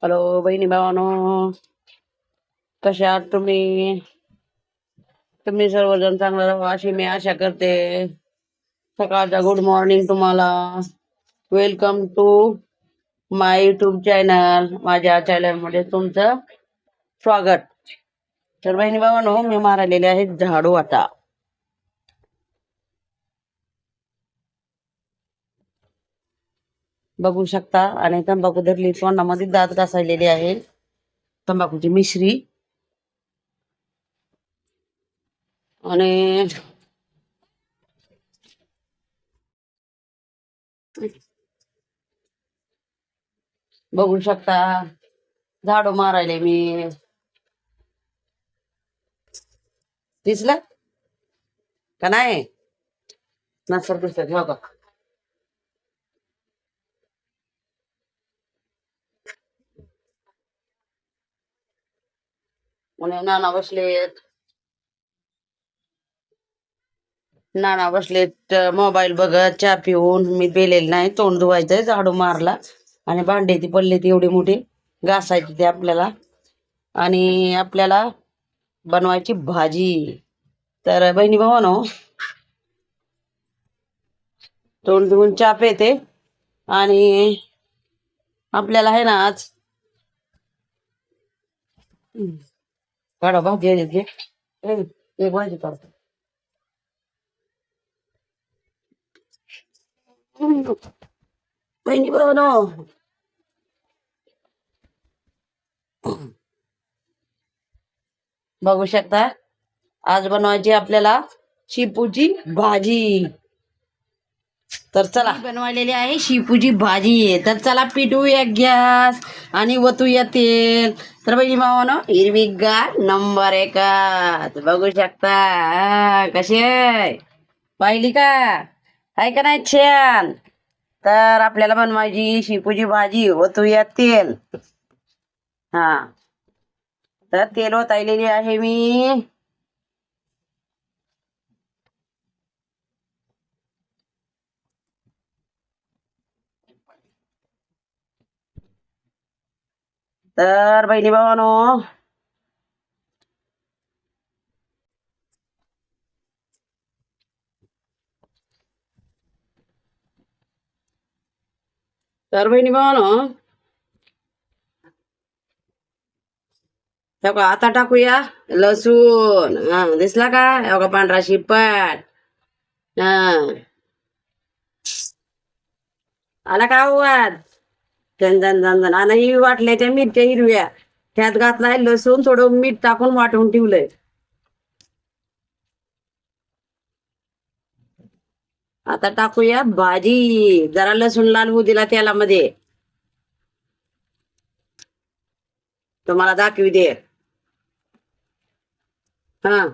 Hello बहिणी भावानो, कशा आहात तुम्ही? तुम्ही सर्वजण चांगला राहा अशी मी आशा करते. सकाळचा गुड मॉर्निंग तुम्हाला. Welcome to my YouTube channel. माझ्या चॅनल मध्ये तुमचं स्वागत. तर बहिणी भावानो, मी मारलेले आहेत झाडू आता. बघू शकता. आणि तंबाखू धरली तोंडामध्ये, दात घासायलेले आहे. तंबाखूची मिश्री. आणि बघू शकता, झाडू मारायले मी. दिसलं का नाही? नसर दिसत बघा. म्हणे नाना बसलेत मोबाईल बघत, चहा पिऊन. मी पेलेलं नाही, तोंड धुवायचंय. झाडू मारला आणि भांडे ती पडले ती एवढी मोठी घासायची ते आपल्याला. आणि आपल्याला बनवायची भाजी. तर बहिणी भावानो, तोंड धुवून चहा पेते. आणि आपल्याला आहे ना आज काढा भाजी आहे ते. एक भाजी काढतो. बहिणी भावानो, बघू शकता, आज बनवायची आपल्याला शेपूची भाजी. तर चला, बनवलेली आहे शेपूची भाजी. तर चला पिटूया गॅस आणि वतूया तेल. तर बहिणी भावानो, हिरवीगार नंबर 1. बघू शकता कशी आहे, पाहिली का? आहे का नाही छान? तर आपल्याला बनवायची शेपूची भाजी. वतूया तेल. हा, तर तेल ओतायलेली आहे मी. तर बहिणी भावानो, तर बहिणी भावानो, आता टाकूया लसूण. हा, दिसला का? एवढा पांढरा शिपट. हा, आला का आवाज? झन झन झन झन. आणि ही वाटल्याच्या मिरच्या हिरव्या त्यात घातलाय लसूण, थोडं मीठ टाकून वाटून ठेवलंय. आता टाकूया भाजी. जरा लसूण लाल होऊ दिला तेलामध्ये. तुम्हाला दाखवी दे. हा,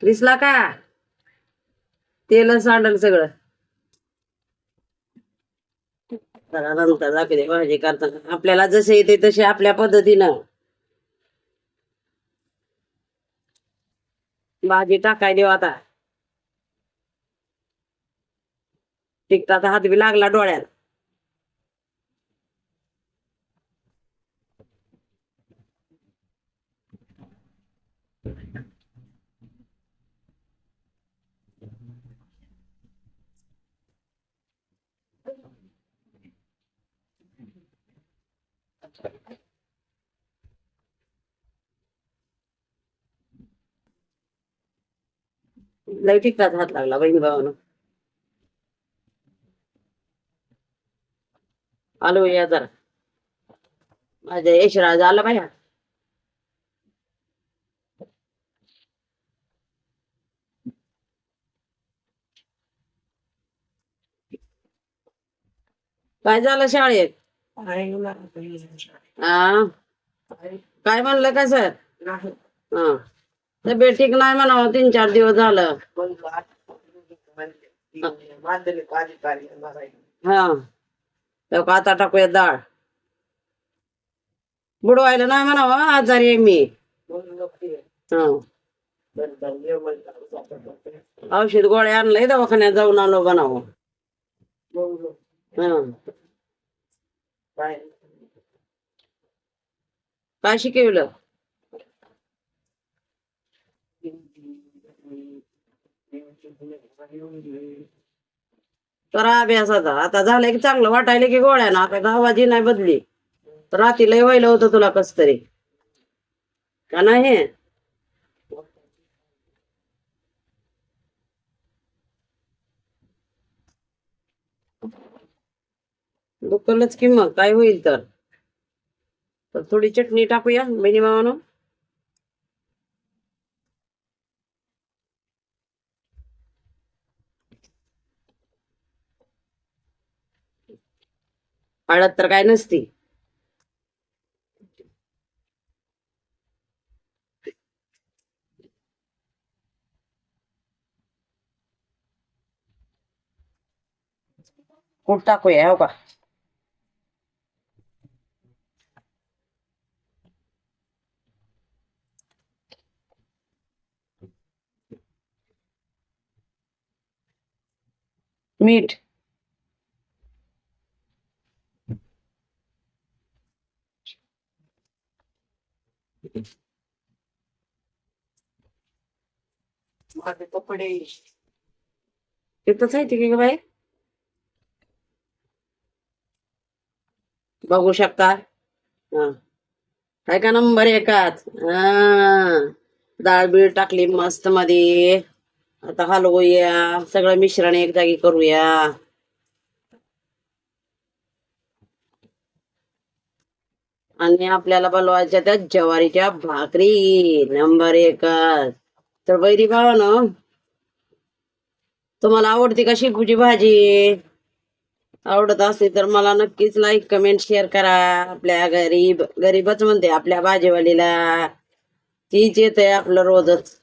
दिसला का? तेल सांडल सगळं. जरा नंतर दाखवते भाजी करताना. आपल्याला जसे येते तसे आपल्या पद्धतीनं भाजी टाकाय देऊ. आता टिकटाचा हात बी लागला डोळ्यात. लय टिकटाचा हात लागला बहिणी भावानं. आलो या जरा. माझ्या यशराज आला बाया. काय झालं शाळेत? हा, काय म्हणलं का सर? हा, तब्येत ठीक नाही म्हणावं, 3-4 दिवस झालं. हा, तर आता टाकूया डाळ. बुडवायला नाही म्हणावं, आजारी आहे मी. हा, औषध गोळ्या आणलंय, दवाखान्यात जाऊन आलो बनावं. हा, काय शिकवलं? करा अभ्यासाचा. आता झालं की चांगलं वाटायला की गोळ्या ना. आता गावाची नाही बदली. रात्री लय व्हायला होतं तुला कस तरी का नाही? दुखलच की मग काय होईल तर. तर थोडी चटणी टाकूया बहिणी भावानं. हळद तर काय नसती. कूट टाकूया हो का. मीठ. माझे कपडे तिथंच आहे की ग बाई. बघू शकता. हा काय का नंबर एकाच. डाळ बीळ टाकली मस्त मध्ये. आता हलवूया सगळं मिश्रण एक जागी करूया. आणि आपल्याला बनवायच्या त्या ज्वारीच्या भाकरी नंबर एकच. तर बैरी भावानं तुम्हाला आवडते का शेपूची भाजी? आवडत असेल तर मला नक्कीच लाईक कमेंट शेअर करा. आपल्या गरीबच म्हणते आपल्या भाजीवालीला. तीच येते आपलं रोजच.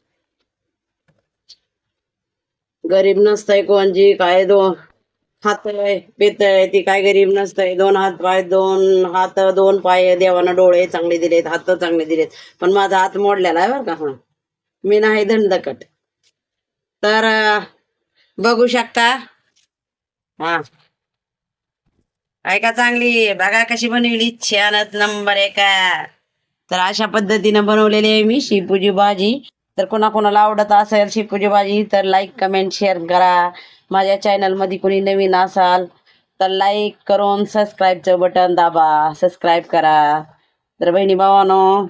गरीब नसतंय कोणजी काय दोन खातय पितय ती काय गरीब नसतंय. दोन हात पाय दोन हात दोन पाय देवानं डोळे चांगले दिलेत हात चांगले दिलेत. पण माझा हात मोडलेला आहे बरं का. हा मी नाही दंडकट. तर बघू शकता. हा ऐका चांगली बघा कशी बनवली छानच नंबर एका. तर अशा पद्धतीने बनवलेली आहे मी शेपूची भाजी. तर कोणाकोणाला आवडत असेल शेपूची भाजी तर लाईक कमेंट शेअर करा. माझ्या चॅनल मध्ये कोणी नवीन असाल तर लाईक करून सबस्क्राईबचं बटन दाबा. सबस्क्राईब करा. तर बहिणी भावानो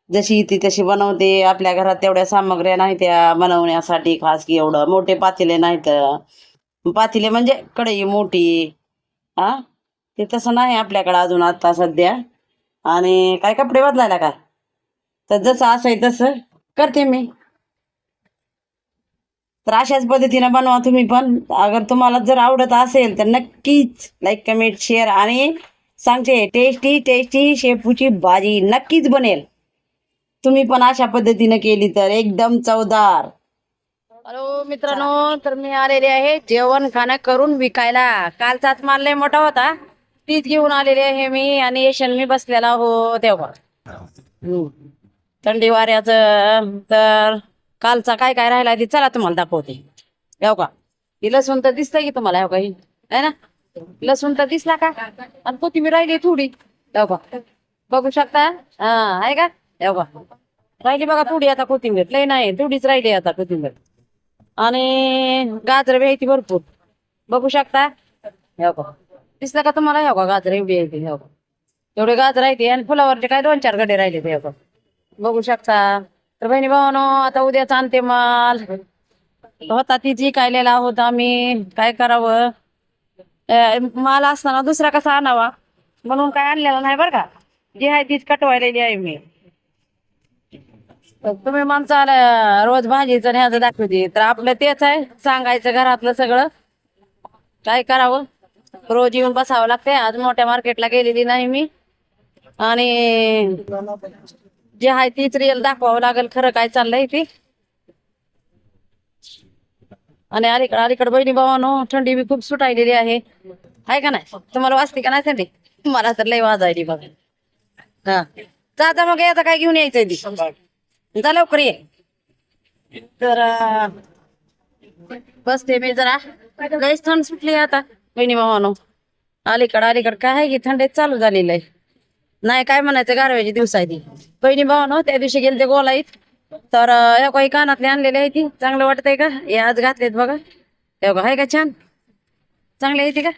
जशी ती तशी बनवते. आपल्या घरात तेवढ्या सामग्र्या नाही त्या बनवण्यासाठी खास की एवढं मोठे पातेले नाहीत. पातेले म्हणजे कढई मोठी. हा ते तसं नाही आपल्याकडं अजून आता सध्या. आणि काय कपडे बदलायला का. तर जसं असं आहे तसं करते मी. तर अशाच पद्धतीने बनवा तुम्ही पण. अगर तुम्हाला जर आवडत असेल तर नक्कीच लाईक कमेंट शेअर. आणि सांगते टेस्टी टेस्टी शेपूची भाजी नक्कीच बनेल. तुम्ही पण अशा पद्धतीने केली तर एकदम चवदार. हॅलो मित्रांनो. तर मी आलेले आहे जेवण खाणं करून विकायला. कालचाच माल लय मोठा होता तीच घेऊन आलेली आहे मी. आणि येशन मी बसलेला हो तेव्हा थंडी वाऱ्याचं. तर कालचा काय काय राहिला ते चला तुम्हाला दाखवते. हो का. ही लसूण तर दिसतंय की तुम्हाला. हो का ही आहे ना. लसूण तर दिसला का. आणि कोथिंबीर राहिली थोडी. हो का बघू शकता. हा आहे का. हो का राहिली बघा थोडी आता कोथिंबीर. लय नाही थोडीच राहिली आता कोथिंबीर. आणि गाजर बी भरपूर बघू शकता. हो का दिसलं का तुम्हाला. हो का गाजर एवढी येते. हो का एवढे गाजर आहे. आणि फुलावरचे काय 2-4 गडे राहिले ते. हो का बघू शकता. तर बहिणी भावानो आता उद्याच आणते माल. होता तिची कायलेला होता आम्ही काय करावं. माल असताना दुसरा कसा आणावा म्हणून काय आणलेला नाही बरं का. जी आहे तीच कटवायलेली आहे मी. तुम्ही माणसाला रोज भाजीचं ह्याचं दाखवते तर आपलं तेच आहे सांगायचं घरातलं सगळं. काय करावं रोज येऊन बसावं लागते. आज मोठ्या मार्केटला गेलेली नाही मी. आणि जे आहे तीच रिअल दाखवावं लागेल खरं काय चाललंय ती. आणि अलीकडे बहिणी भावानो थंडी बी खूप सुटायलेली आहे का नाही. तुम्हाला वाजते का नाही थंडी. मला तर लय वाजायली बघा. हा जा मग याचा काय घेऊन यायचंय ती जा लवकर ये. तर बसते मी जरा. लयच थंड सुटली आता बहिणी भावानो. अलीकडे काय आहे की थंडीत चालू झालेलं आहे. नाही काय म्हणायचं, गारव्याची दिवस आहे ती. बहिणी भावानो त्या दिवशी गेले ते गोलाईत, तर ह्या काही कानातले आणलेले आहे ती. चांगलं वाटतंय का? हे आज घातलेत बघा. हे बघा, आहे का छान? चांगले आहे का?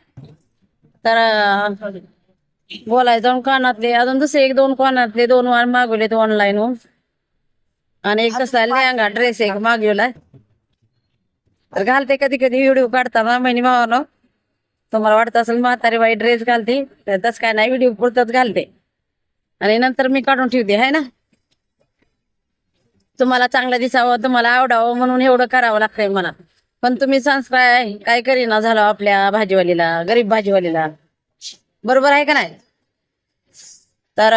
तर बोलाय जाऊन कानातले अजून दुसरे एक दोन कानातले 2 वार मागवलेत ऑनलाईन होऊन. आणि एक कसला लेहंगा ड्रेस एक मागवलाय. तर घालते कधी कधी व्हिडिओ काढताना बहिणी भावानो. तुम्हाला वाटत असेल म्हातारी बाई ड्रेस घालते, तर तसं काय नाही, व्हिडिओ पुरतच घालते आणि नंतर मी काढून ठेवते, आहे ना. तुम्हाला चांगलं दिसावं, तुम्हाला आवडावं म्हणून एवढं करावं लागतंय मला. पण तुम्ही सबस्क्राईब काय करीना झालं आपल्या भाजीवालीला, गरीब भाजीवालीला. बरोबर आहे का नाही? तर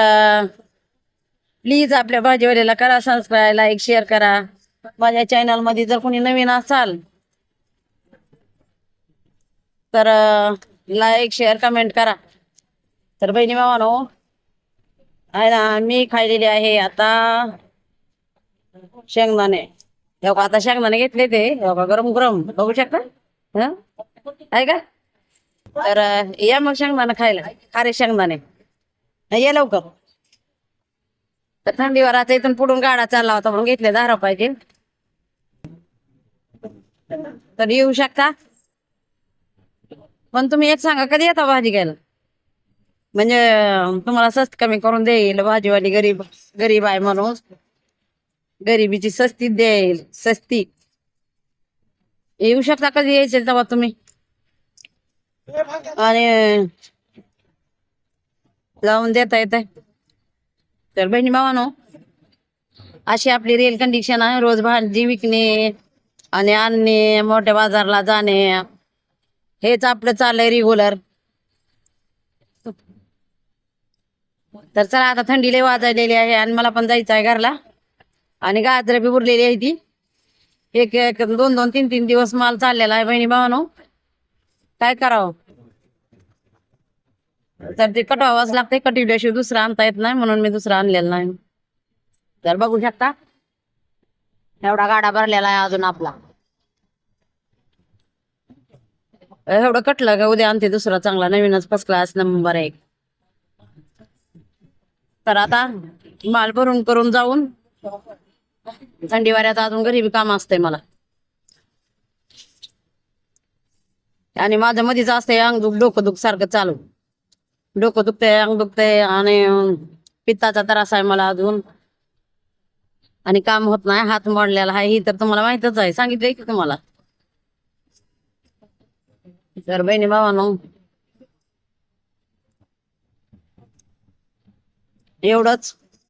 प्लीज आपल्या भाजीवालीला करा सबस्क्राईब, लाईक शेअर करा. माझ्या चॅनल मध्ये जर कोणी नवीन असाल तर लाईक शेअर कमेंट करा. तर बहिणी भावानो आहे ना, मी खायलेली आहे आता शेंगदाणे. हे बघा, आता शेंगदाणे घेतले ते, हे बघा, गरम गरम बघू शकता. हं? आहे का? तर या मग शेंगदाणे खायला, खारे शेंगदाणे. ये लवकर. तर थंडी वाराचा इथून पुढून गाडा चालला होता म्हणून घेतले 10 रुपयाचे. तर येऊ शकता. पण तुम्ही एक सांगा, कधी येता भाजी घ्यायला? म्हणजे तुम्हाला स्वस्त कमी करून देईल. भाजीवाली गरीब गरीब आहे म्हणून गरिबीची सस्ती देईल, सस्ती. येऊ शकता, कधी यायचे तेव्हा तुम्ही. आणि लावून देता येत. तर बहिणी भावानो अशी आपली रिअल कंडिशन आहे. रोज भाजी विकणे आणि आणणे, मोठ्या बाजारला जाणे, हेच आपलं चाललंय रेग्युलर. तर चला, आता थंडी लय वाजलेली आहे आणि मला पण जायचं आहे घरला. आणि गाजरं बी उरलेली आहे ती. एक एक 2-2, 3-3 दिवस माल चाललेला आहे बहिणी भावानो. काय करावं? तर ते कटवावंच लागते. कटिवल्याशिवाय दुसरं आणता येत नाही, म्हणून मी दुसरं आणलेलं नाही. तर बघू शकता, एवढा गाडा भरलेला आहे अजून आपला. एवढं कटलं का उद्या आणते दुसरा चांगला नवीनच फर्स्ट क्लास नंबर 1. तर आता माल भरून करून जाऊन, थंडी वाऱ्यात अजून घरी काम असतंय मला. आणि माझं मध्येच असतंय अंग दुख डोकं दुख सारखं चालू. डोकं दुखतंय, अंग दुखतंय आणि पित्ताचा त्रास आहे मला अजून. आणि काम होत नाही, हात मोडलेला आहे. ही तर तुम्हाला माहितच आहे, सांगितलंय की तुम्हाला. तर बहिणी भावानो एवढंच.